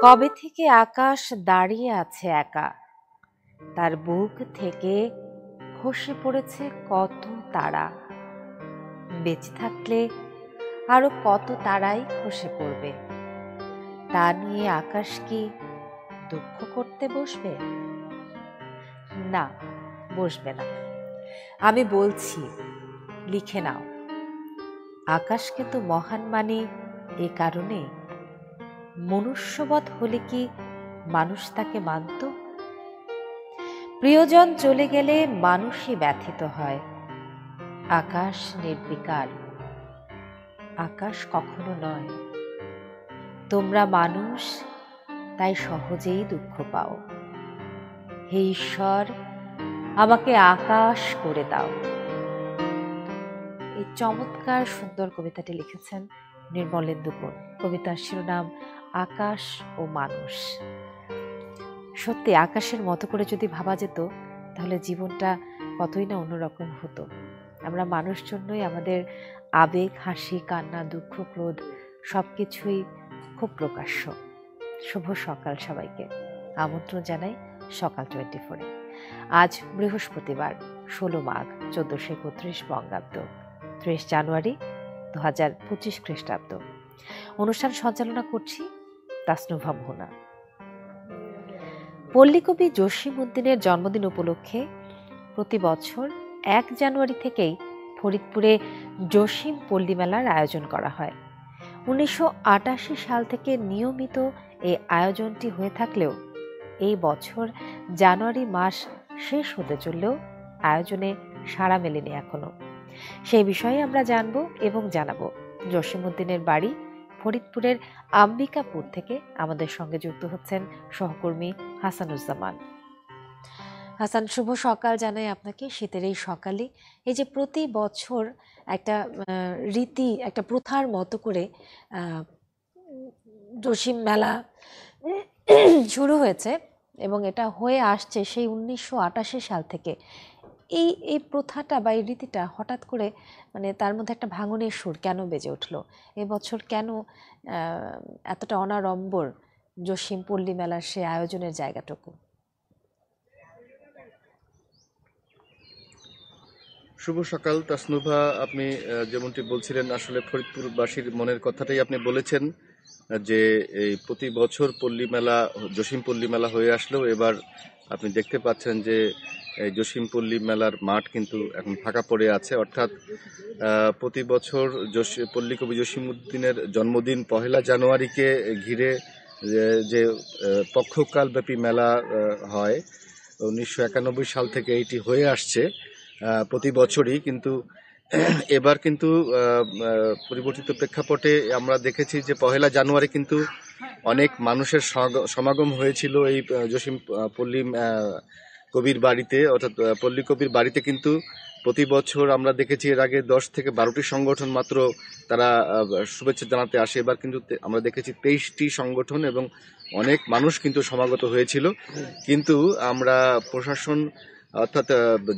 কবে থেকে আকাশ দাঁড়িয়ে আছে একা, তার বুক থেকে খসে পড়েছে কত তারা। বেঁচে থাকলে আরো কত তারাই খসে পড়বে। তা নিয়ে আকাশ কি দুঃখ করতে বসবে? না, বসবে না। আমি বলছি, লিখে নাও। আকাশকে তো মহান মানি এ কারণে, মনুষ্যবৎ হলে কি মানুষ তাকে মানত? প্রিয়জন চলে গেলে মানুষই ব্যথিত হয়। আকাশ নির্বিকার, আকাশ কখনো নয়। তোমরা মানুষ, তাই সহজেই দুঃখ পাও। হে ঈশ্বর, আমাকে আকাশ করে দাও। এই চমৎকার সুন্দর কবিতাটি লিখেছেন নির্মলেন্দু গুণ। কবিতার শিরোনাম আকাশ ও মানুষ। সত্যি আকাশের মতো করে যদি ভাবা যেত, তাহলে জীবনটা কতই না অন্যরকম হতো। আমরা মানুষ জন্যই আমাদের আবেগ, হাসি, কান্না, দুঃখ, ক্রোধ সবকিছুই খুব প্রকাশ্য। শুভ সকাল সবাইকে, আমন্ত্রণ জানাই সকাল 24-এ। আজ বৃহস্পতিবার, 16 মাঘ 1431 বঙ্গাব্দ, 30 জানুয়ারি 2025 খ্রিস্টাব্দ। অনুষ্ঠান সঞ্চালনা করছি তাসনুভা মোহনা। পল্লীকবি জসীমউদ্দীনের জন্মদিন উপলক্ষে প্রতি বছর 1 জানুয়ারি থেকেই ফরিদপুরে জসীম পল্লী মেলার আয়োজন করা হয়। 1988 সাল থেকে নিয়মিত এই আয়োজনটি হয়ে থাকলেও এই বছর জানুয়ারি মাস শেষ হতে চললেও আয়োজনে সাড়া মেলেনি এখনো। সেই বিষয়ে আমরা জানব এবং জানাবো। জসীমউদ্দীনের বাড়ি ফরিদপুরের আম্বিকাপুর থেকে আমাদের সঙ্গে যুক্ত হচ্ছেন সহকর্মী হাসানুজ্জামান। হাসান, শুভ সকাল জানাই আপনাকে। শীতের এই সকালে এই যে প্রতি বছর একটা রীতি, একটা প্রথার মতো করে জসীম মেলা শুরু হয়েছে এবং এটা হয়ে আসছে সেই 1988 সাল থেকে। এই প্রথাটা বা এই রীতিটা হঠাৎ করে মানে তার মধ্যে একটা ভাঙনের সুর কেন বেজে উঠলো? এবছর কেন এতটা অনাড়ম্বর জসীম পল্লী মেলার সে আয়োজনের জায়গাটুকু? শুভ সকাল তাসনুভা, আপনি যেমনটি বলছিলেন, আসলে ফরিদপুরবাসীর মনের কথাটাই আপনি বলেছেন যে এই প্রতি বছর পল্লী মেলা, জসীম পল্লী মেলা হয়ে আসলেও এবার আপনি দেখতে পাচ্ছেন যে এই জসীম পল্লী মেলার মাঠ কিন্তু এখন ফাঁকা পড়ে আছে। অর্থাৎ প্রতি বছর পল্লীকবি জসীমউদ্দীনের জন্মদিন 1 জানুয়ারিকে ঘিরে যে পক্ষকালব্যাপী মেলা হয়, 1991 সাল থেকে এইটি হয়ে আসছে প্রতি বছরই। কিন্তু এবার কিন্তু পরিবর্তিত প্রেক্ষাপটে আমরা দেখেছি যে 1 জানুয়ারি কিন্তু অনেক মানুষের সমাগম হয়েছিল এই জসীম পল্লী কবির বাড়িতে, অর্থাৎ পল্লী কবির বাড়িতে। কিন্তু প্রতি বছর আমরা দেখেছি এর আগে 10 থেকে 12টি সংগঠন মাত্র তারা শুভেচ্ছা জানাতে আসে। এবার কিন্তু আমরা দেখেছি 23টি সংগঠন এবং অনেক মানুষ কিন্তু সমাগত হয়েছিল। কিন্তু আমরা প্রশাসন অর্থাৎ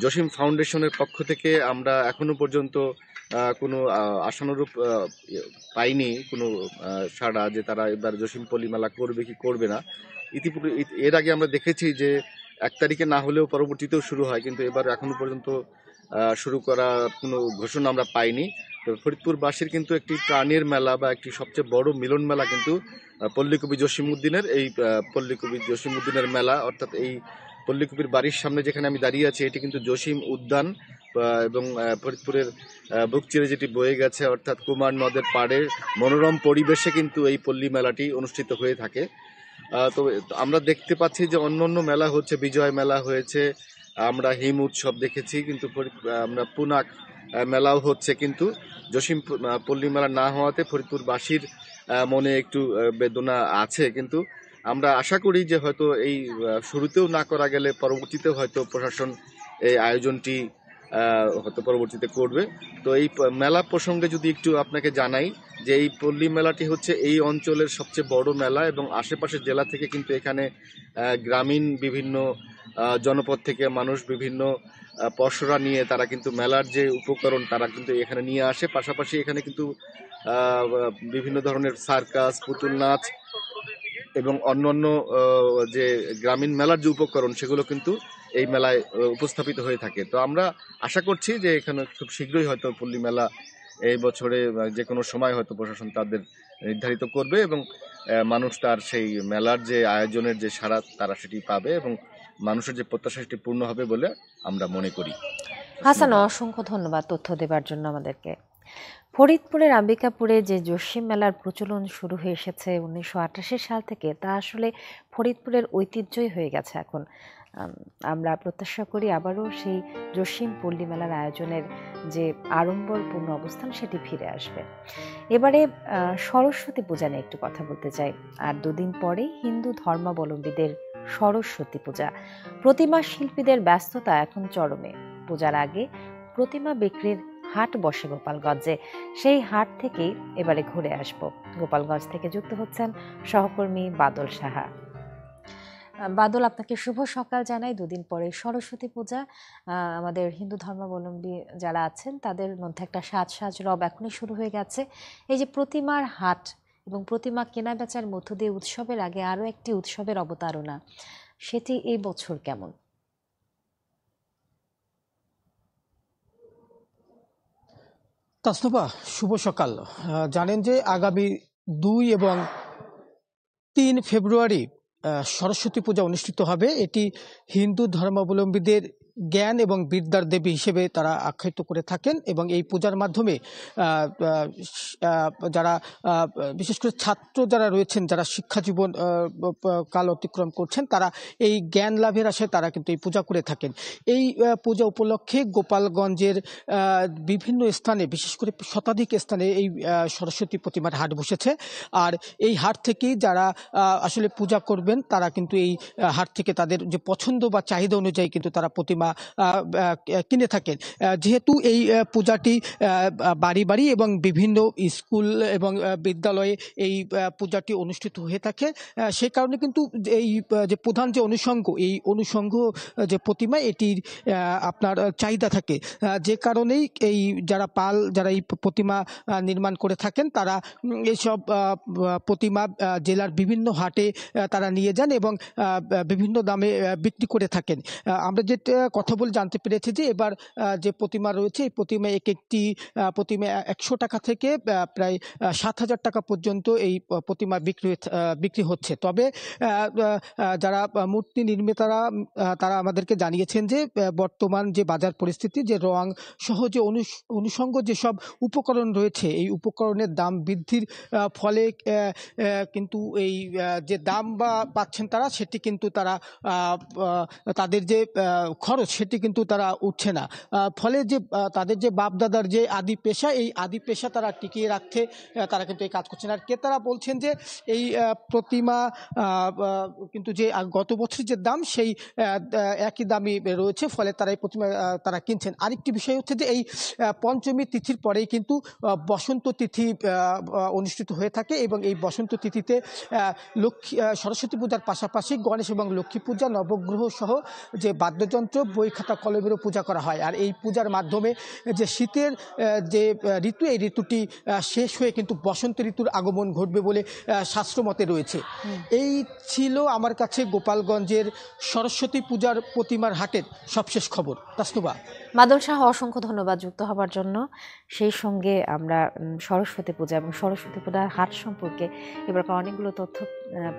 জসীম ফাউন্ডেশনের পক্ষ থেকে আমরা এখনো পর্যন্ত কোনো আশানুরূপ পাইনি কোনো সাড়া যে তারা এবার জসীম পল্লী মেলা করবে কি করবে না। ইতিপূর্বে এর আগে আমরা দেখেছি যে 1 তারিখে না হলেও পরবর্তীতেও শুরু হয়, কিন্তু এবার এখনো পর্যন্ত শুরু করার কোনো ঘোষণা আমরা পাইনি। তো ফরিদপুরবাসীর কিন্তু একটি প্রাণের মেলা বা একটি সবচেয়ে বড় মিলন মেলা কিন্তু পল্লীকবি জসীমউদ্দীনের এই পল্লীকবি জসীমউদ্দীনের মেলা। অর্থাৎ এই পল্লীকবির বাড়ির সামনে যেখানে আমি দাঁড়িয়ে আছি, এটি কিন্তু জসীম উদ্যান এবং ফরিদপুরের বুক চিরে যেটি বয়ে গেছে, অর্থাৎ কুমার নদের পাড়ে মনোরম পরিবেশে কিন্তু এই পল্লী মেলাটি অনুষ্ঠিত হয়ে থাকে। তো আমরা দেখতে পাচ্ছি যে অন্য মেলা হচ্ছে, বিজয় মেলা হয়েছে, আমরা হিম উৎসব দেখেছি, কিন্তু আমরা পুনাক মেলাও হচ্ছে। কিন্তু জসীম পল্লী মেলা না হওয়াতে ফরিদপুরবাসীর মনে একটু বেদনা আছে। কিন্তু আমরা আশা করি যে হয়তো এই শুরুতেও না করা গেলে পরবর্তীতেও হয়তো প্রশাসন এই আয়োজনটি হয়তো পরবর্তীতে করবে। তো এই মেলা প্রসঙ্গে যদি একটু আপনাকে জানাই যে এই পল্লী মেলাটি হচ্ছে এই অঞ্চলের সবচেয়ে বড় মেলা এবং আশেপাশের জেলা থেকে কিন্তু এখানে গ্রামীণ বিভিন্ন জনপদ থেকে মানুষ বিভিন্ন পসরা নিয়ে তারা কিন্তু মেলার যে উপকরণ তারা কিন্তু এখানে নিয়ে আসে। পাশাপাশি এখানে কিন্তু বিভিন্ন ধরনের সার্কাস, পুতুল নাচ এবং অন্যান্য যে গ্রামীণ মেলার যে উপকরণ সেগুলো কিন্তু এই মেলায় উপস্থাপিত হয়ে থাকে। তো আমরা আশা করছি যে এখানে খুব শীঘ্রই হয়তো পল্লী মেলা এই বছরে যে কোনো সময় হয়তো প্রশাসন তাদের নির্ধারিত করবে এবং মানুষ তার সেই মেলার যে আয়োজনের যে সাড়া তারা সেটি পাবে এবং মানুষের যে প্রত্যাশা সেটি পূর্ণ হবে বলে আমরা মনে করি। হাসান, অসংখ্য ধন্যবাদ তথ্য দেবার জন্য আমাদেরকে। ফরিদপুরের আম্বিকাপুরে যে জসিম মেলার প্রচলন শুরু হয়ে এসেছে 1988 সাল থেকে, তা আসলে ফরিদপুরের ঐতিহ্যই হয়ে গেছে এখন। আমরা প্রত্যাশা করি আবারও সেই জসিম পল্লী মেলার আয়োজনের যে আড়ম্বরপূর্ণ অবস্থান সেটি ফিরে আসবে। এবারে সরস্বতী পূজা নিয়ে একটু কথা বলতে চাই। আর দুদিন পরে হিন্দু ধর্মাবলম্বীদের সরস্বতী পূজা। প্রতিমা শিল্পীদের ব্যস্ততা এখন চরমে। পূজার আগে প্রতিমা বিক্রির হাট বসে গোপালগঞ্জে। সেই হাট থেকেই এবারে ঘুরে আসব। গোপালগঞ্জ থেকে যুক্ত হচ্ছেন সহকর্মী বাদল সাহা। বাদল, আপনাকে শুভ সকাল জানাই। দুদিন পরে সরস্বতী পূজা। আমাদের হিন্দু ধর্মাবলম্বী যারা আছেন তাদের মধ্যে একটা সাজ রব এখনই শুরু হয়ে গেছে। এই যে প্রতিমার হাট এবং প্রতিমা কেনা বেচার মধ্য দিয়ে উৎসবের আগে আরও একটি উৎসবের অবতারণা, সেটি এই বছর কেমন? তাসনুভা, শুভ সকাল। জানেন যে আগামী 2 এবং 3 ফেব্রুয়ারি সরস্বতী পূজা অনুষ্ঠিত হবে। এটি হিন্দু ধর্মাবলম্বীদের জ্ঞান এবং বিদ্যার দেবী হিসেবে তারা আখ্যায়িত করে থাকেন এবং এই পূজার মাধ্যমে যারা বিশেষ করে ছাত্র যারা রয়েছেন, যারা শিক্ষা জীবন কাল অতিক্রম করছেন, তারা এই জ্ঞান লাভের আশায় তারা কিন্তু এই পূজা করে থাকেন। এই পূজা উপলক্ষে গোপালগঞ্জের বিভিন্ন স্থানে, বিশেষ করে শতাধিক স্থানে এই সরস্বতী প্রতিমার হাট বসেছে। আর এই হাট থেকেই যারা আসলে পূজা করবেন তারা কিন্তু এই হাট থেকে তাদের যে পছন্দ বা চাহিদা অনুযায়ী কিন্তু তারা প্রতিমা কিনে থাকেন। যেহেতু এই পূজাটি বাড়ি বাড়ি এবং বিভিন্ন স্কুল এবং বিদ্যালয়ে এই পূজাটি অনুষ্ঠিত হয়ে থাকে, সে কারণে কিন্তু এই যে প্রধান যে অনুষঙ্গ, এই অনুষঙ্গ যে প্রতিমা, এটির আপনার চাহিদা থাকে। যে কারণেই এই যারা এই প্রতিমা নির্মাণ করে থাকেন, তারা এইসব প্রতিমা জেলার বিভিন্ন হাটে তারা নিয়ে যান এবং বিভিন্ন দামে বিক্রি করে থাকেন। আমরা যেটা কথা বলে জানতে পেরেছি যে এবার যে প্রতিমা রয়েছে, এই প্রতিমা একটি প্রতিমা 100 টাকা থেকে প্রায় 7,000 টাকা পর্যন্ত এই প্রতিমা বিক্রি হচ্ছে। তবে যারা মূর্তি নির্মাতারা তারা আমাদেরকে জানিয়েছেন যে বর্তমান যে বাজার পরিস্থিতি, যে রং সহ যে অনুষঙ্গ যেসব উপকরণ রয়েছে, এই উপকরণের দাম বৃদ্ধির ফলে কিন্তু এই যে দাম বা পাচ্ছেন তারা, সেটি কিন্তু তাদের যে খরচ সেটি কিন্তু তারা উঠছে না। ফলে যে তাদের যে বাপদাদার যে আদি পেশা, এই আদি পেশা তারা টিকিয়ে রাখতে তারা কিন্তু এই কাজ করছেন। আর ক্রেতারা বলছেন যে এই প্রতিমা কিন্তু যে গত বছর যে দাম, সেই একই দামই রয়েছে, ফলে তারা এই প্রতিমা তারা কিনছেন। আরেকটি বিষয় হচ্ছে যে এই পঞ্চমী তিথির পরেই কিন্তু বসন্ত তিথি অনুষ্ঠিত হয়ে থাকে এবং এই বসন্ত তিথিতে সরস্বতী পূজার পাশাপাশি গণেশ এবং লক্ষ্মী পূজা, নবগ্রহ সহ যে বাদ্যযন্ত্র, বই খাতা কলমেরও পূজা করা হয়। আর এই পূজার মাধ্যমে যে শীতের যে ঋতু, এই ঋতুটি শেষ হয়ে কিন্তু বসন্ত ঋতুর আগমন ঘটবে বলে শাস্ত্রমতে রয়েছে। এই ছিল আমার কাছে গোপালগঞ্জের সরস্বতী পূজার প্রতিমার হাটের সবশেষ খবর। তাসনুভা। বাদল শাহ, অসংখ্য ধন্যবাদ যুক্ত হবার জন্য। সেই সঙ্গে আমরা সরস্বতী পূজা এবং সরস্বতী পূজার হাট সম্পর্কে এবার অনেকগুলো তথ্য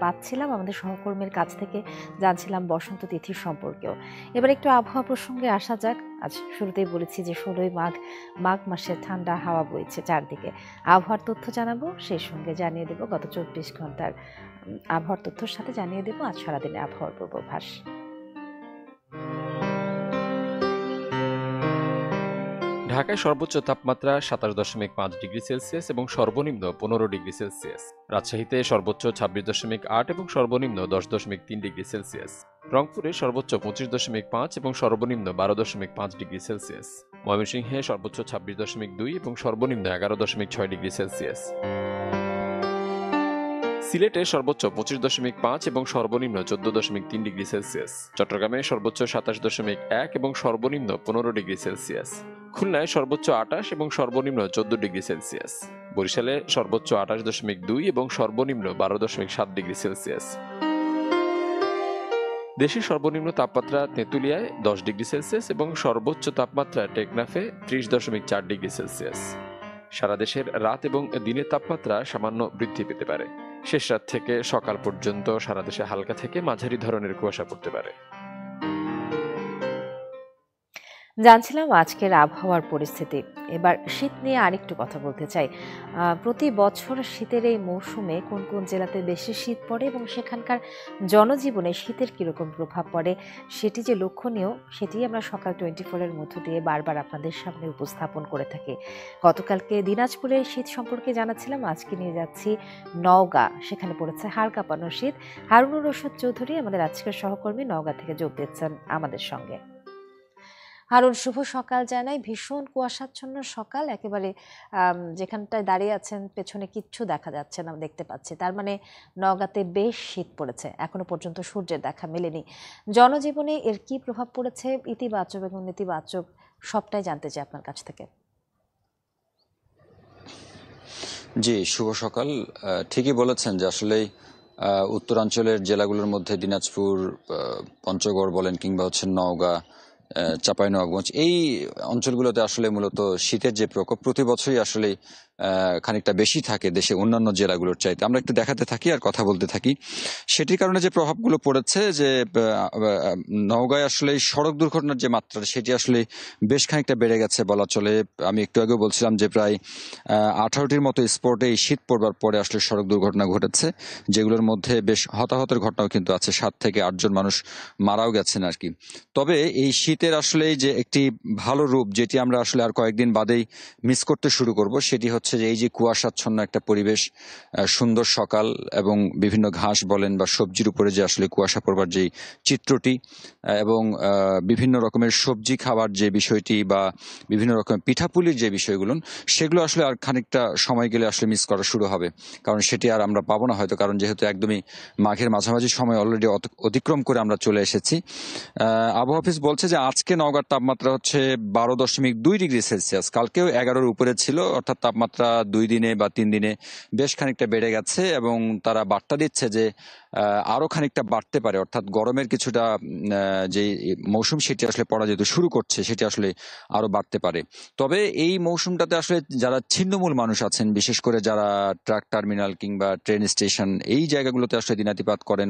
পাচ্ছিলাম। আমাদের সহকর্মীর কাছ থেকে জানছিলাম বসন্ত তিথির সম্পর্কেও। এবার একটু আবহাওয়া প্রসঙ্গে আসা যাক। আজ শুরুতেই বলেছি যে 16ই মাঘ মাসে ঠান্ডা হাওয়া বইছে চারদিকে। আবহাওয়ার তথ্য জানাবো, সেই সঙ্গে জানিয়ে দেব গত 24 ঘন্টার আবহাওয়ার তথ্যের সাথে জানিয়ে দেব আজ সারাদিনে আবহাওয়ার পূর্বাভাস। ঢাকায় সর্বোচ্চ তাপমাত্রা 27.5 ডিগ্রি সেলসিয়াস এবং সর্বনিম্ন 15 ডিগ্রি সেলসিয়াস। রাজশাহীতে সর্বোচ্চ 26.8 এবং সর্বনিম্ন 10.3 ডিগ্রি সেলসিয়াস। রংপুরে সর্বোচ্চ 25.5 এবং সর্বনিম্ন 12.5 ডিগ্রি সেলসিয়াস। ময়মনসিংহে সর্বোচ্চ 26.2 এবং সর্বনিম্ন 11.6 ডিগ্রি সেলসিয়াস। সিলেটে সর্বোচ্চ 25.5 এবং সর্বনিম্ন 14.3 ডিগ্রি সেলসিয়াস। চট্টগ্রামে সর্বোচ্চ 27.1 এবং সর্বনিম্ন 15 ডিগ্রি সেলসিয়াস। খুলনায় সর্বোচ্চ 28 এবং সর্বনিম্ন 14 ডিগ্রি সেলসিয়াস। বরিশালে সর্বোচ্চ 28.2 এবং সর্বনিম্ন 12.7 ডিগ্রি সেলসিয়াস। দেশের সর্বনিম্ন তাপমাত্রা তেঁতুলিয়ায় 10 ডিগ্রি সেলসিয়াস এবং সর্বোচ্চ তাপমাত্রা টেকনাফে 30.4 ডিগ্রি সেলসিয়াস। সারা দেশের রাত এবং দিনের তাপমাত্রা সামান্য বৃদ্ধি পেতে পারে। শেষ রাত থেকে সকাল পর্যন্ত সারা দেশে হালকা থেকে মাঝারি ধরনের কুয়াশা পড়তে পারে। জানছিলাম আজকের আবহাওয়ার পরিস্থিতি। এবার শীত নিয়ে আরেকটু কথা বলতে চাই। প্রতি বছর শীতের এই মৌসুমে কোন কোন জেলাতে বেশি শীত পড়ে এবং সেখানকার জনজীবনে শীতের কীরকম প্রভাব পড়ে সেটি যে লক্ষণীয়, সেটি আমরা সকাল 24-এর মধ্য দিয়ে বারবার আপনাদের সামনে উপস্থাপন করে থাকি। গতকালকে দিনাজপুরের শীত সম্পর্কে জানাচ্ছিলাম, আজকে নিয়ে যাচ্ছি নওগাঁ। সেখানে পড়েছে হাড় কাঁপানো শীত। হারুনুর রশিদ চৌধুরী আমাদের আজকের সহকর্মী নওগাঁ থেকে যোগ দিচ্ছেন আমাদের সঙ্গে। হারুন, শুভ সকাল জানাই। ভীষণ কুয়াশাচ্ছন্ন সকাল, একেবারে যেখানটায় দাঁড়িয়ে আছেন পেছনে কিচ্ছু দেখা যাচ্ছে না, দেখতে পাচ্ছি। তার মানে নওগাঁতে বেশ শীত পড়েছে, এখনো পর্যন্ত সূর্যের দেখা মেলেনি। জনজীবনে এর কি প্রভাব পড়েছে, ইতিবাচক এবং নেতিবাচক, সবটাই জানতে চাই আপনার কাছ থেকে। জি, শুভ সকাল। ঠিকই বলেছেন যে আসলে উত্তরাঞ্চলের জেলাগুলোর মধ্যে দিনাজপুর, পঞ্চগড় বলেন কিংবা নওগাঁ, চাঁপাইনবাবগঞ্জ, এই অঞ্চলগুলোতে আসলে মূলত শীতের যে প্রকোপ প্রতি বছরই আসলে খানিকটা বেশি থাকে দেশে অন্যান্য জেলাগুলোর চাইতে। আমরা একটু দেখাতে থাকি আর কথা বলতে থাকি। সেটির কারণে যে প্রভাবগুলো পড়েছে, যে নওগাঁয় আসলে সড়ক দুর্ঘটনার যে মাত্রা সেটি আসলে বেশ খানিকটা বেড়ে গেছে বলা চলে। আমি একটু আগেও বলছিলাম যে প্রায় 18টির মতো স্পটে এই শীত পড়বার পরে আসলে সড়ক দুর্ঘটনা ঘটেছে, যেগুলোর মধ্যে বেশ হতাহতের ঘটনাও কিন্তু আছে। 7 থেকে 8 জন মানুষ মারাও গেছেন আর কি। তবে এই শীতের আসলে যে একটি ভালো রূপ, যেটি আমরা আসলে আর কয়েকদিন বাদেই মিস করতে শুরু করব, সেটি হচ্ছে যে এই যে কুয়াশাচ্ছন্ন একটা পরিবেশ, সুন্দর সকাল এবং বিভিন্ন ঘাস বলেন বা সবজির উপরে যে আসলে কুয়াশা পড়বার যে চিত্রটি, এবং বিভিন্ন রকমের সবজি খাবার যে বিষয়টি বা বিভিন্ন রকমের পিঠাপুলির যে বিষয়গুলো, সেগুলো আসলে আর খানিকটা সময় গেলে আসলে মিস করা শুরু হবে, কারণ সেটি আর আমরা পাবো না হয়তো, কারণ যেহেতু একদমই মাঘের মাঝামাঝি সময় অলরেডি অতিক্রম করে আমরা চলে এসেছি। আবহাওয়া অফিস বলছে যে আজকে নওগাঁর তাপমাত্রা হচ্ছে 12.2 ডিগ্রি সেলসিয়াস। কালকেও 11-এর উপরে ছিল, অর্থাৎ তাপমাত্রা 2 দিনে বা 3 দিনে বেশ খানিকটা বেড়ে গেছে, এবং তারা বার্তা দিচ্ছে যে আরো খানিকটা বাড়তে পারে, অর্থাৎ গরমের কিছুটা যে মৌসুম সেটি আসলে পড়া যেহেতু শুরু করছে, সেটি আসলে আরো বাড়তে পারে। তবে এই মৌসুমটাতে আসলে যারা ছিন্নমূল মানুষ আছেন, বিশেষ করে যারা ট্রাক টার্মিনাল কিংবা ট্রেন স্টেশন এই জায়গাগুলোতে আসলে দিনাতিপাত করেন,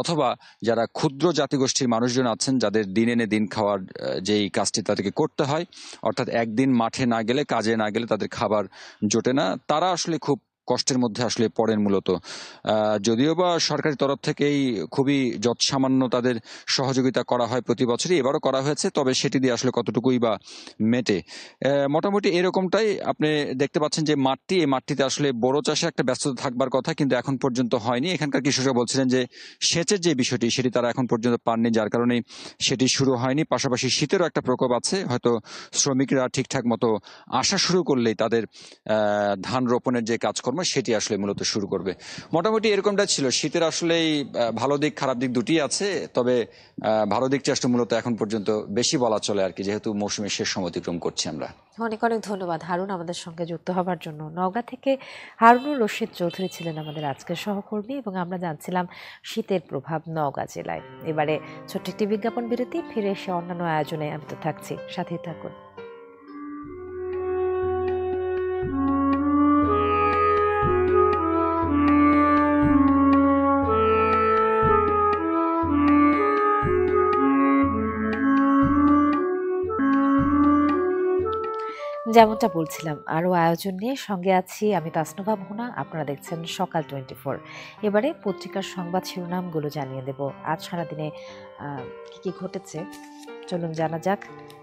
অথবা যারা ক্ষুদ্র জাতিগোষ্ঠীর মানুষজন আছেন, যাদের দিন এনে দিন খাওয়ার যেই কাজটি তাদেরকে করতে হয়, অর্থাৎ একদিন মাঠে না গেলে, কাজে না গেলে তাদের খাবার জোটে না, তারা আসলে খুব কষ্টের মধ্যে আসলে পড়েন মূলত। যদিও বা সরকারি তরফ থেকেই খুবই যৎসামান্য তাদের সহযোগিতা করা হয় প্রতি বছরই, এবারও করা হয়েছে, তবে সেটি দিয়ে আসলে কতটুকুই বা মেটে। মোটামুটি এরকমটাই আপনি দেখতে পাচ্ছেন যে এই মাঠটিতে আসলে বড় চাষে একটা ব্যস্ততা থাকবার কথা, কিন্তু এখন পর্যন্ত হয়নি। এখানকার কৃষকরা বলছিলেন যে সেচের যে বিষয়টি সেটি তারা এখন পর্যন্ত পাননি, যার কারণে সেটি শুরু হয়নি। পাশাপাশি শীতেরও একটা প্রকোপ আছে, হয়তো শ্রমিকরা ঠিকঠাক মতো আসা শুরু করলেই তাদের ধান রোপণের যে কাজকর্ম সেটি আসলে মূলত শুরু করবে। মোটামুটি এরকমটা ছিল। শীতের আসলেই ভালো দিক খারাপ দিক দুটি আছে, তবে ভালো দিকটি আসলে মূলত এখন পর্যন্ত বেশি বলা চলে আর কি, যেহেতু মৌসুমের শেষ সময় অতিক্রম করছি আমরা। অনেক অনেক ধন্যবাদ হারুন আমাদের সঙ্গে যুক্ত হবার জন্য। নওগাঁ থেকে হারুনুর রশিদ চৌধুরী ছিলেন আমাদের আজকের সহকর্মী, এবং আমরা জানছিলাম শীতের প্রভাব নওগাঁ জেলায়। এবারে ছোট্ট একটি বিজ্ঞাপন বিরতি, ফিরে এসে অন্যান্য আয়োজনে আমি তো থাকছি, সাথেই থাকুন। যেমনটা বলছিলাম, আরও আয়োজন নিয়ে সঙ্গে আছি আমি তাসনুভা ভুনা। আপনারা দেখছেন সকাল 24। এবারে পত্রিকার সংবাদ শিরোনামগুলো জানিয়ে দেব। আজ সারাদিনে কি কি ঘটেছে চলুন জানা যাক,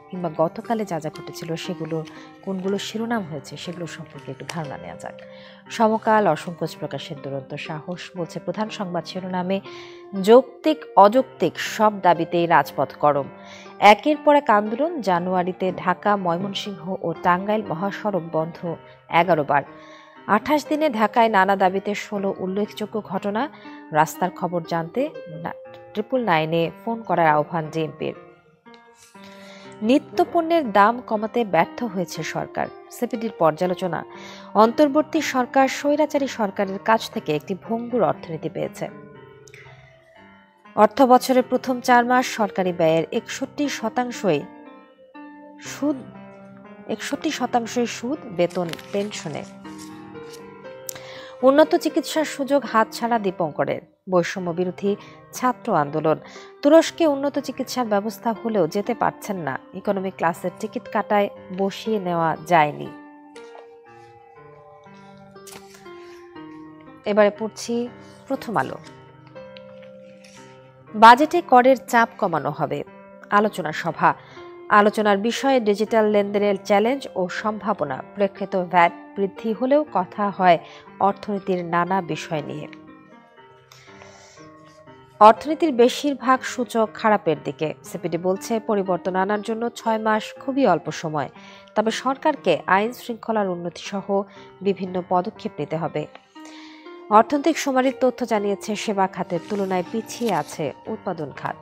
কিংবা গতকালে যা যা ঘটেছিল সেগুলো কোনগুলো শিরোনাম হয়েছে সেগুলো সম্পর্কে একটু ধারণা নেওয়া যাক। সমকাল অসংকোচ প্রকাশের দুরন্ত সাহস বলছে প্রধান সংবাদ শিরোনামে, যৌক্তিক অযৌক্তিক সব দাবিতেই রাজপথ গরম। একের পর এক আন্দোলন। জানুয়ারিতে ঢাকা, ময়মনসিংহ ও টাঙ্গাইল মহাসড়ক বন্ধ 11 বার। 28 দিনে ঢাকায় নানা দাবিতে 16 উল্লেখযোগ্য ঘটনা। রাস্তার খবর জানতে 999-এ ফোন করার আহ্বান ডিএমপির। নিত্যপণ্যের দাম কমাতে ব্যর্থ হয়েছে সরকার। সিপিডির পর্যালোচনা, অন্তর্বর্তী সরকার স্বৈরাচারী সরকারের কাছ থেকে একটি ভঙ্গুর অর্থনীতি পেয়েছে। অর্থ বছরের প্রথম 4 মাস সরকারি ব্যয়ের 61% সুদ বেতন পেনশনে। উন্নত চিকিৎসার সুযোগ হাতছাড়া দীপঙ্করের। বৈষম্য বিরোধী ছাত্র আন্দোলন, তুরস্কে উন্নত চিকিৎসার ব্যবস্থা হলেও যেতে পারছেন না, ইকোনমি ক্লাসের টিকিট কাটায় বসিয়ে নেওয়া যায়নি। এবারে পড়ছি প্রথম আলো। বাজেটে করের চাপ কমানো হবে, আলোচনা সভা। আলোচনার বিষয়ে ডিজিটাল লেনদেনের চ্যালেঞ্জ ও সম্ভাবনা। প্রেক্ষিত ভ্যাট বৃদ্ধি হলেও কথা হয় অর্থনীতির নানা বিষয় নিয়ে। অর্থনীতির বেশিরভাগ সূচক খারাপের দিকে। সিপিডি বলছে পরিবর্তন আনার জন্য 6 মাস খুবই অল্প সময়, তবে সরকারকে আইন শৃঙ্খলার উন্নতি সহ বিভিন্ন পদক্ষেপ নিতে হবে। অর্থনৈতিক শুমারির তথ্য জানিয়েছে সেবা খাতের তুলনায় পিছিয়ে আছে উৎপাদন খাত।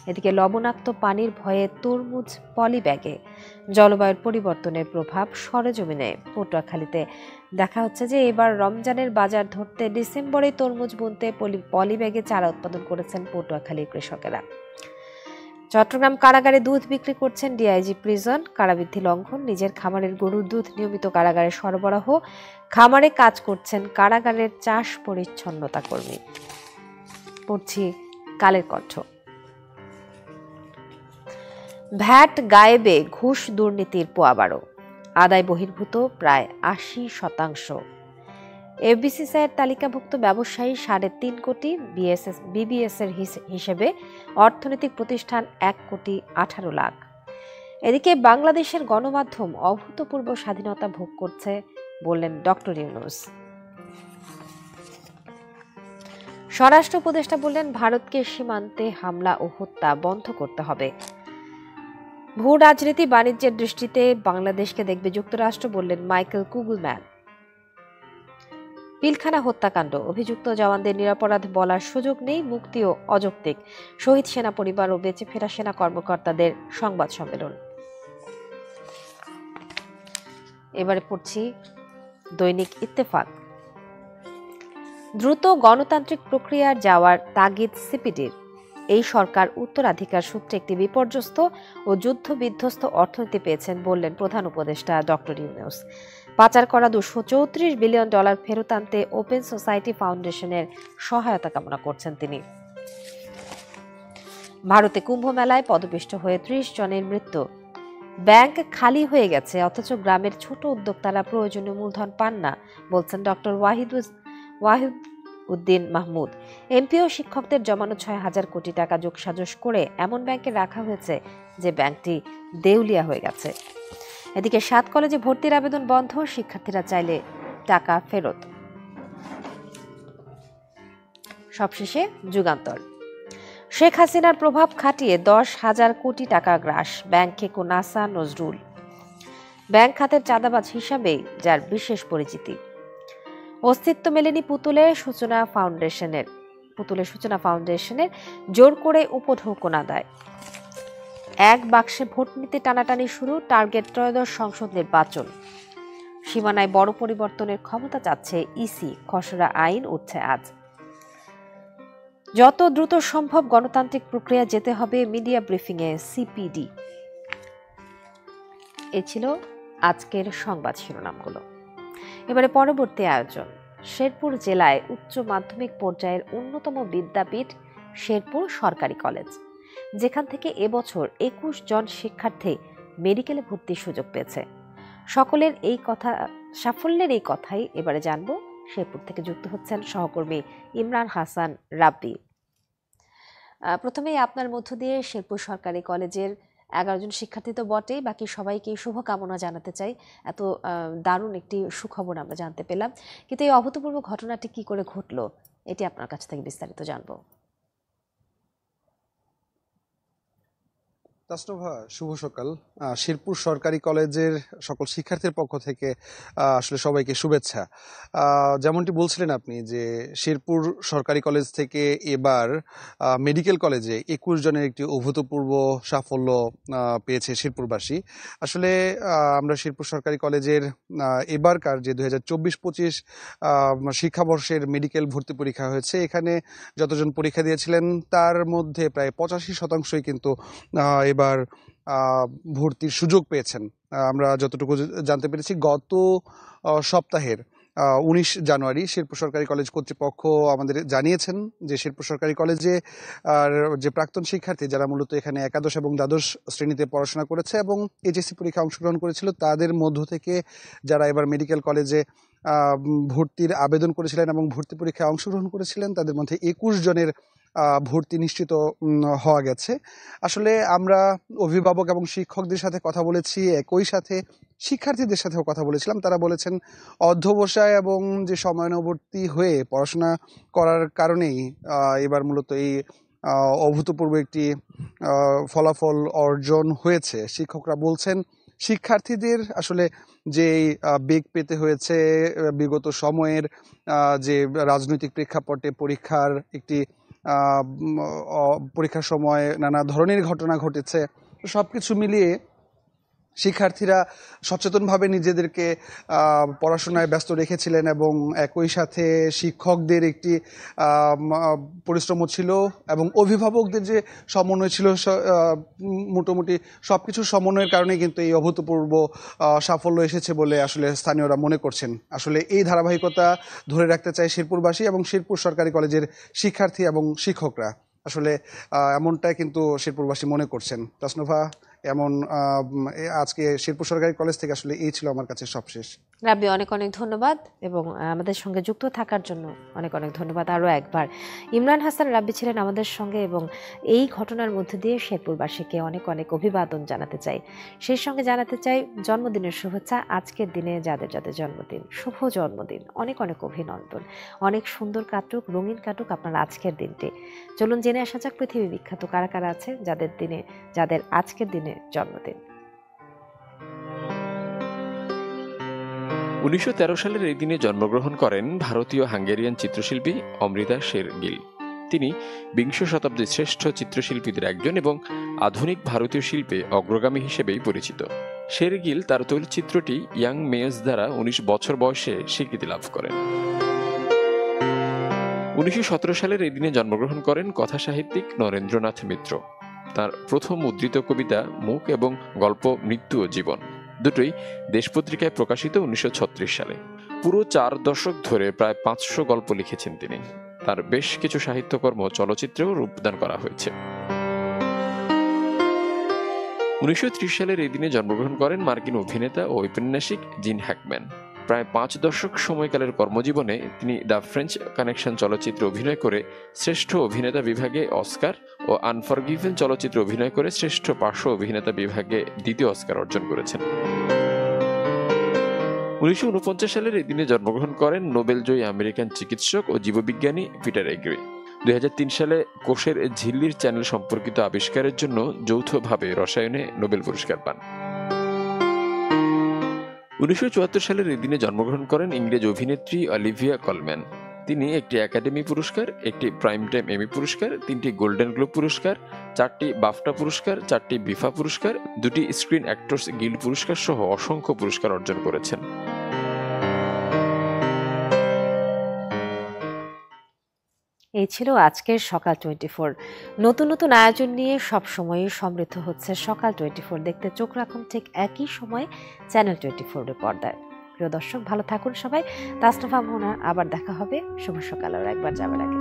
এদিকে লবণাক্ত পানির ভয়ে তরমুজ পলিব্যাগে। জলবায়ুর পরিবর্তনের প্রভাব সরেজমিনে। পটুয়াখালীতে দেখা হচ্ছে যে এবার রমজানের বাজার ধরতে ডিসেম্বরে তরমুজ বুনতে পলিব্যাগে চারা উৎপাদন করেছেন পটুয়াখালীর কৃষকেরা। চট্টগ্রাম কারাগারে দুধ বিক্রি করছেন ডিআইজি প্রিজন। কারাবিধি লঙ্ঘন, নিজের খামারের গরুর দুধ নিয়মিত কারাগারে সরবরাহ। খামারে কাজ করছেন কারাগারের চাষ পরিচ্ছন্নতা কর্মী। পড়ছি কালের কণ্ঠ। ভ্যাট গায়েবে ঘুষ দুর্নীতির পোয়াবারো, আদায় বহির্ভূত প্রায় 80%। এফবিসিসিআইয়ের তালিকাভুক্ত ব্যবসায়ী 3.5 কোটি, বিবিএস এর হিসেবে অর্থনৈতিক প্রতিষ্ঠান 1 কোটি 18 লাখ। এদিকে বাংলাদেশের গণমাধ্যম অভূতপূর্ব স্বাধীনতা ভোগ করছে বললেন ডক্টর ইউনূস। স্বরাষ্ট্র উপদেষ্টা বললেন ভারতকে সীমান্তে হামলা ও হত্যা বন্ধ করতে হবে। ভূ রাজনীতি বাণিজ্যের দৃষ্টিতে বাংলাদেশকে দেখবে যুক্তরাষ্ট্র বললেন মাইকেল কুগলম্যান। পিলখানা হত্যাকাণ্ড, অভিযুক্ত জওয়ানদের নিরপরাধ বলার সুযোগ নেই, মুক্তিও অযৌক্তিক। শহীদ সেনা পরিবার ও বেঁচে ফেরা সেনা কর্মকর্তাদের সংবাদ সম্মেলন। এবারে পড়ছি দৈনিক ইত্তেফাক। দ্রুত গণতান্ত্রিক প্রক্রিয়ার যাওয়ার তাগিদ সিপিডির। এই সরকার উত্তরাধিকার সূত্রে একটি বিপর্যস্ত ও যুদ্ধ বিধ্বস্ত অর্থনীতি পেয়েছেন বললেন প্রধান উপদেষ্টা ডক্টর ইউনূস। পাচার করা $234 বিলিয়ন ফেরত আনতে ওপেন সোসাইটি ফাউন্ডেশনের সহায়তা কামনা করছেন তিনি। ভারতে কুম্ভ মেলায় পদপিষ্ট হয়ে 30 জনের মৃত্যু। ব্যাংক খালি হয়ে গেছে অথচ গ্রামের ছোট উদ্যোক্তারা প্রয়োজনীয় মূলধন পান না, বলছেন ডক্টর ওয়াহিদ উদ্দিন মাহমুদ। এমপি ও শিক্ষকদের জমানো 6,000 কোটি টাকা যোগসাজশ করে এমন ব্যাংকে রাখা হয়েছে যে ব্যাংকটি দেউলিয়া হয়ে গেছে। এদিকে 7 কলেজে ভর্তির আবেদন বন্ধ, শিক্ষার্থীরা চাইলে টাকা ফেরত। সবশেষে যুগান্তর। শেখ হাসিনার প্রভাব খাটিয়ে 10,000 কোটি টাকা গ্রাস, ব্যাংক খেকো নাসা নজরুল। ব্যাংক খাতের চাঁদাবাজ হিসাবেই যার বিশেষ পরিচিতি। অস্তিত্ব মেলেনি পুতুলের সূচনা ফাউন্ডেশনের জোর করে উপঢৌকন আদায়। এক বাক্সে ভোট নিতে টানাটানি শুরু, টার্গেট ত্রয়োদশ সংসদ নির্বাচন। সীমানায় বড় পরিবর্তনের ক্ষমতা চাচ্ছে ইসি, খসড়া আইন উঠছে আজ। যত দ্রুত সম্ভব গণতান্ত্রিক প্রক্রিয়া যেতে হবে, মিডিয়া ব্রিফিংয়ে সিপিডি। এ ছিল আজকের সংবাদ শিরোনামগুলো। এবারে পরবর্তী আয়োজন। শেরপুর জেলায় উচ্চ মাধ্যমিক পর্যায়ের অন্যতম বিদ্যাপীঠ শেরপুর সরকারি কলেজ, যেখান থেকে এবছর 21 জন শিক্ষার্থী মেডিকেলে ভর্তির সুযোগ পেয়েছে। সকলের সাফল্যের এই কথাই এবারে জানবো। শেরপুর থেকে যুক্ত হচ্ছেন সহকর্মী ইমরান হাসান রাব্বি। প্রথমেই আপনার মধ্য দিয়ে শেরপুর সরকারি কলেজের 11 জন শিক্ষার্থী তো বটেই, বাকি সবাইকে শুভকামনা জানাতে চাই। এত দারুণ একটি সুখবর আমরা জানতে পেলাম, কিন্তু এই অভূতপূর্ব ঘটনাটি কি করে ঘটলো এটি আপনার কাছ থেকে বিস্তারিত জানবো। তাসনোভা, শুভ সকাল। শেরপুর সরকারি কলেজের সকল শিক্ষার্থীর পক্ষ থেকে আসলে সবাইকে শুভেচ্ছা। যেমনটি বলছিলেন আপনি যে শেরপুর সরকারি কলেজ থেকে এবার মেডিকেল কলেজে 21 জনের একটি অভূতপূর্ব সাফল্য পেয়েছে শেরপুরবাসী। আসলে আমরা শেরপুর সরকারি কলেজের এবারকার যে 2024-25 শিক্ষাবর্ষের মেডিকেল ভর্তি পরীক্ষা হয়েছে, এখানে যতজন পরীক্ষা দিয়েছিলেন তার মধ্যে প্রায় 85% কিন্তু এবার ভর্তির সুযোগ পেয়েছেন। আমরা যতটুকু জানতে পেরেছি গত সপ্তাহের 19 জানুয়ারি শেরপুর সরকারি কলেজ কর্তৃপক্ষ আমাদের জানিয়েছেন যে শেরপুর সরকারি কলেজে যে প্রাক্তন শিক্ষার্থী যারা মূলত এখানে একাদশ এবং দ্বাদশ শ্রেণীতে পড়াশোনা করেছে এবং এইচএসসি পরীক্ষা অংশগ্রহণ করেছিল, তাদের মধ্য থেকে যারা এবার মেডিকেল কলেজে ভর্তির আবেদন করেছিলেন এবং ভর্তি পরীক্ষায় অংশগ্রহণ করেছিলেন, তাদের মধ্যে 21 জনের ভর্তি নিশ্চিত হওয়া গেছে। আসলে আমরা অভিভাবক এবং শিক্ষকদের সাথে কথা বলেছি, একই সাথে শিক্ষার্থীদের সাথেও কথা বলেছিলাম। তারা বলেছেন অধ্যবসায় এবং যে সময়ানুবর্তী হয়ে পড়াশোনা করার কারণেই এবার মূলত এই অভূতপূর্ব একটি ফলাফল অর্জন হয়েছে। শিক্ষকরা বলছেন শিক্ষার্থীদের আসলে যে বেগ পেতে হয়েছে বিগত সময়ের যে রাজনৈতিক প্রেক্ষাপটে পরীক্ষার সময় নানা ধরনের ঘটনা ঘটেছে, সবকিছু মিলিয়ে শিক্ষার্থীরা সচেতনভাবে নিজেদেরকে পড়াশোনায় ব্যস্ত রেখেছিলেন এবং একই সাথে শিক্ষকদের একটি পরিশ্রমও ছিল এবং অভিভাবকদের যে সমন্বয় ছিল, মোটামুটি সবকিছু সমন্বয়ের কারণে কিন্তু এই অভূতপূর্ব সাফল্য এসেছে বলে আসলে স্থানীয়রা মনে করছেন। আসলে এই ধারাবাহিকতা ধরে রাখতে চায় শেরপুরবাসী এবং শেরপুর সরকারি কলেজের শিক্ষার্থী এবং শিক্ষকরা। আসলে এমনটাই কিন্তু শেরপুরবাসী মনে করছেন। তাসনোভা, এমন আজকে শেরপুর সরকারি কলেজ থেকে আসলে এই ছিল আমার কাছে সবশেষ। রাব্বি, অনেক অনেক ধন্যবাদ এবং আমাদের সঙ্গে যুক্ত থাকার জন্য অনেক অনেক ধন্যবাদ আরও একবার। ইমরান হাসান রাব্বি ছিলেন আমাদের সঙ্গে এবং এই ঘটনার মধ্যে দিয়ে শেরপুরবাসীকে অনেক অনেক অভিবাদন জানাতে চাই। সেই সঙ্গে জানাতে চাই জন্মদিনের শুভেচ্ছা। আজকের দিনে যাদের যাদের জন্মদিন, শুভ জন্মদিন, অনেক অনেক অভিনন্দন। অনেক সুন্দর কাটুক, রঙিন কাটুক আপনার আজকের দিনটি। চলুন জেনে আসা যাক পৃথিবী বিখ্যাত কারা কারা আছে যাদের আজকের দিনে জন্মদিন। 1913 সালের এই দিনে জন্মগ্রহণ করেন ভারতীয় হাঙ্গেরিয়ান চিত্রশিল্পী অমৃতা শেরগিল। তিনি বিংশ শতাব্দীর শ্রেষ্ঠ চিত্রশিল্পীদের একজন এবং আধুনিক ভারতীয় শিল্পে অগ্রগামী হিসেবেই পরিচিত। শেরগিল তার তৈলচিত্রটি ইয়াং মেয়স দ্বারা 19 বছর বয়সে স্বীকৃতি লাভ করেন। 1917 সালের এই দিনে জন্মগ্রহণ করেন কথা সাহিত্যিক নরেন্দ্রনাথ মিত্র। তার প্রথম মুদ্রিত কবিতা মুখ এবং গল্প মৃত্যু ও জীবন দুটোই দেশ পত্রিকায় প্রকাশিত 1936 সালে। পুরো 4 দশক ধরে প্রায় 500 গল্প লিখেছেন তিনি। তার বেশ কিছু সাহিত্যকর্ম চলচ্চিত্রেও রূপদান করা হয়েছে। 1930 সালের এই দিনে জন্মগ্রহণ করেন মার্কিন অভিনেতা ও ঔপন্যাসিক জিন হ্যাকম্যান। প্রায় 5 দশক সময়কালের কর্মজীবনে তিনি দ্য ফ্রেঞ্চ কানেকশন চলচ্চিত্রে অভিনয় করে শ্রেষ্ঠ অভিনেতা বিভাগে অস্কার ও আনফরগিভেন চলচ্চিত্রে অভিনয় করে শ্রেষ্ঠ পার্শ্ব অভিনেতা বিভাগে দ্বিতীয় অস্কার অর্জন করেছেন। 1949 সালের এই দিনে জন্মগ্রহণ করেন নোবেলজয়ী আমেরিকান চিকিৎসক ও জীববিজ্ঞানী পিটার এগ্রি। 2003 সালে কোষের ঝিল্লির চ্যানেল সম্পর্কিত আবিষ্কারের জন্য যৌথভাবে রসায়নে নোবেল পুরস্কার পান। 1974 সালের এই দিনে জন্মগ্রহণ করেন ইংরেজ অভিনেত্রী অলিভিয়া কলম্যান। তিনি একটি একাডেমি পুরস্কার, একটি প্রাইম টাইম এমি পুরস্কার, 3টি গোল্ডেন গ্লোব পুরস্কার, 4টি বাফটা পুরস্কার, 4টি বিফা পুরস্কার, 2টি স্ক্রিন অ্যাক্টরস গিল্ড পুরস্কার সহ অসংখ্য পুরস্কার অর্জন করেছেন। এই ছিল আজকের সকাল 24। নতুন নতুন আয়োজন নিয়ে সবসময়ই সমৃদ্ধ হচ্ছে সকাল 24। দেখতে চোখ রাখুন ঠিক একই সময় চ্যানেল 24 পর্দায়। প্রিয় দর্শক, ভালো থাকুন সবাই। তাসনোভা মোহনা, আবার দেখা হবে শুভ সকাল। আর একবার যাবার আগে